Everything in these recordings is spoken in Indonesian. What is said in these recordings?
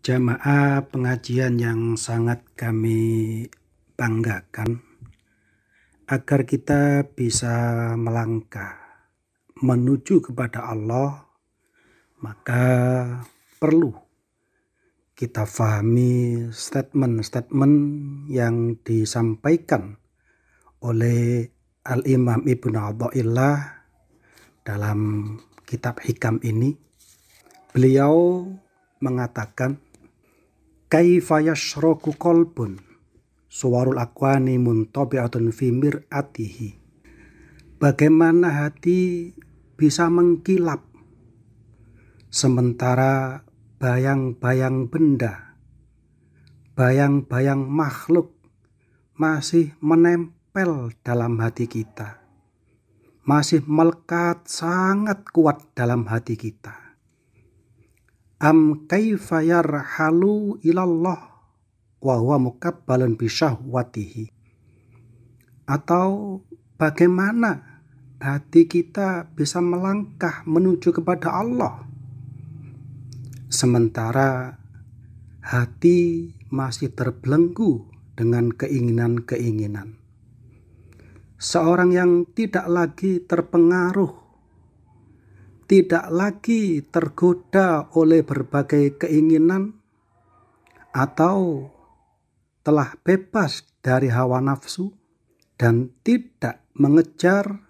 Jamaah pengajian yang sangat kami banggakan, agar kita bisa melangkah menuju kepada Allah, maka perlu kita fahami statement-statement yang disampaikan oleh Al-Imam Ibnu Athaillah dalam kitab Hikam ini. Beliau mengatakan, kaifa yashraku qalbun suwarul akwani muntabi'atun fi mir'atihi. Bagaimana hati bisa mengkilap sementara bayang-bayang benda, bayang-bayang makhluk masih menempel dalam hati kita, masih melekat sangat kuat dalam hati kita. Am kaifa yarhalu ilallah wa huwa mukabbalun bi syahwatihi. Atau bagaimana hati kita bisa melangkah menuju kepada Allah sementara hati masih terbelenggu dengan keinginan-keinginan. Seorang yang tidak lagi terpengaruh, tidak lagi tergoda oleh berbagai keinginan, atau telah bebas dari hawa nafsu dan tidak mengejar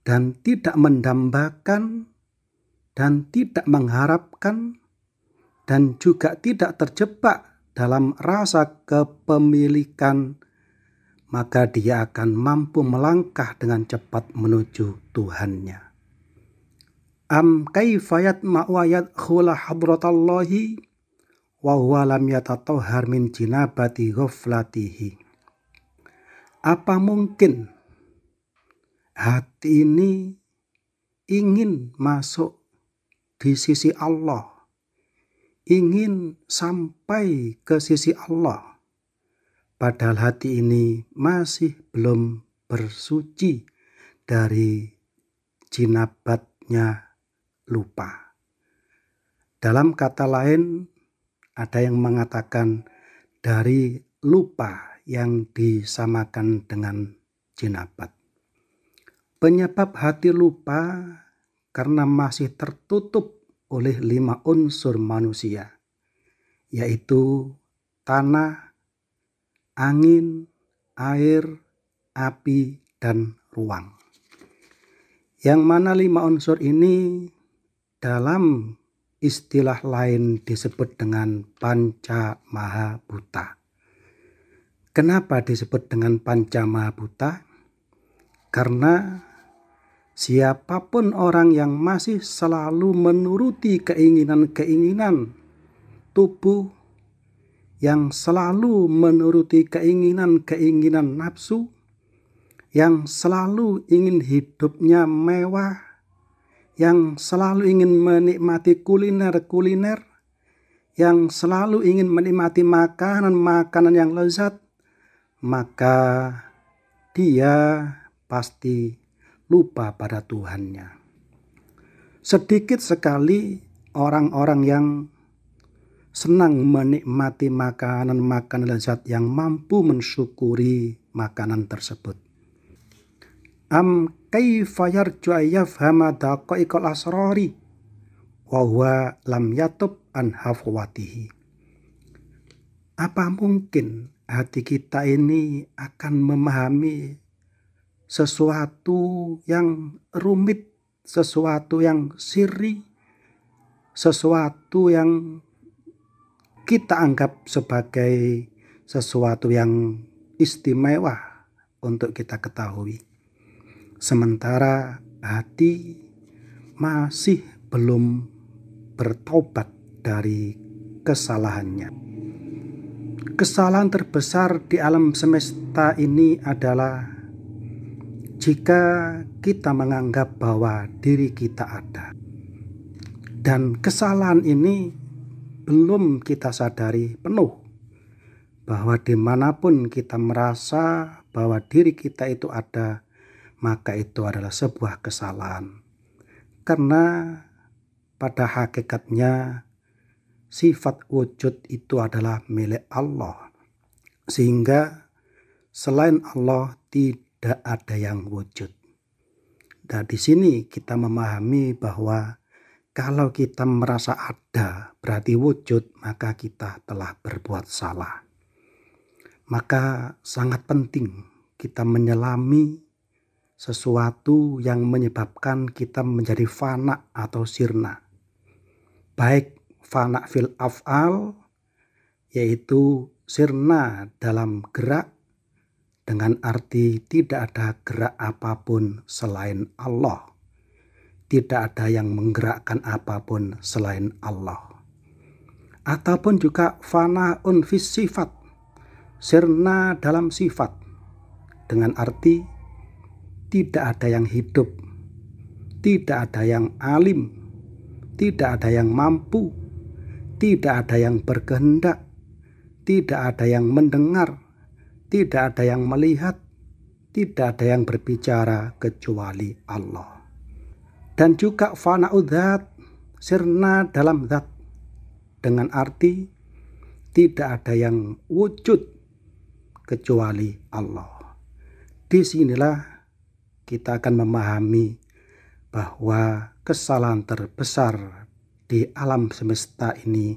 dan tidak mendambakan dan tidak mengharapkan dan juga tidak terjebak dalam rasa kepemilikan, maka dia akan mampu melangkah dengan cepat menuju Tuhannya. Am kaifa yatma'u wa yadkhula hadratallahi wa huwa lam yatatahhar min jinabati ghaflatihi. Apa mungkin hati ini ingin masuk di sisi Allah, ingin sampai ke sisi Allah, padahal hati ini masih belum bersuci dari jinabatnya lupa. Dalam kata lain, ada yang mengatakan dari lupa yang disamakan dengan jinabat. Penyebab hati lupa karena masih tertutup oleh 5 unsur manusia, yaitu tanah, angin, air, api, dan ruang. Yang mana 5 unsur ini dalam istilah lain disebut dengan panca maha buta. Kenapa disebut dengan panca maha buta? Karena siapapun orang yang masih selalu menuruti keinginan-keinginan tubuh, yang selalu menuruti keinginan-keinginan nafsu, yang selalu ingin hidupnya mewah, yang selalu ingin menikmati kuliner-kuliner, yang selalu ingin menikmati makanan-makanan yang lezat, maka dia pasti lupa pada Tuhannya. Sedikit sekali orang-orang yang senang menikmati makanan-makanan lezat yang mampu mensyukuri makanan tersebut. Am kaifa yarju ayyafhama daqaiqal asrari wa huwa lam yatub an hafwatihi. Apa mungkin hati kita ini akan memahami sesuatu yang rumit, sesuatu yang sirri, sesuatu yang kita anggap sebagai sesuatu yang istimewa untuk kita ketahui, sementara hati masih belum bertobat dari kesalahannya. Kesalahan terbesar di alam semesta ini adalah jika kita menganggap bahwa diri kita ada. Dan kesalahan ini belum kita sadari penuh, bahwa dimanapun kita merasa bahwa diri kita itu ada, maka itu adalah sebuah kesalahan. Karena pada hakikatnya sifat wujud itu adalah milik Allah. Sehingga selain Allah tidak ada yang wujud. Dan di sini kita memahami bahwa kalau kita merasa ada berarti wujud, maka kita telah berbuat salah. Maka sangat penting kita menyelami sesuatu yang menyebabkan kita menjadi fana atau sirna. Baik fana fil af'al, yaitu sirna dalam gerak, dengan arti tidak ada gerak apapun selain Allah. Tidak ada yang menggerakkan apapun selain Allah. Ataupun juga fana'un fis sifat, sirna dalam sifat, dengan arti tidak ada yang hidup, tidak ada yang alim, tidak ada yang mampu, tidak ada yang berkehendak, tidak ada yang mendengar, tidak ada yang melihat, tidak ada yang berbicara kecuali Allah. Dan juga fana'ud dzat, sirna dalam zat, dengan arti tidak ada yang wujud kecuali Allah. Disinilah kita akan memahami bahwa kesalahan terbesar di alam semesta ini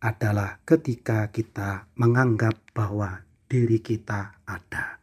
adalah ketika kita menganggap bahwa diri kita ada.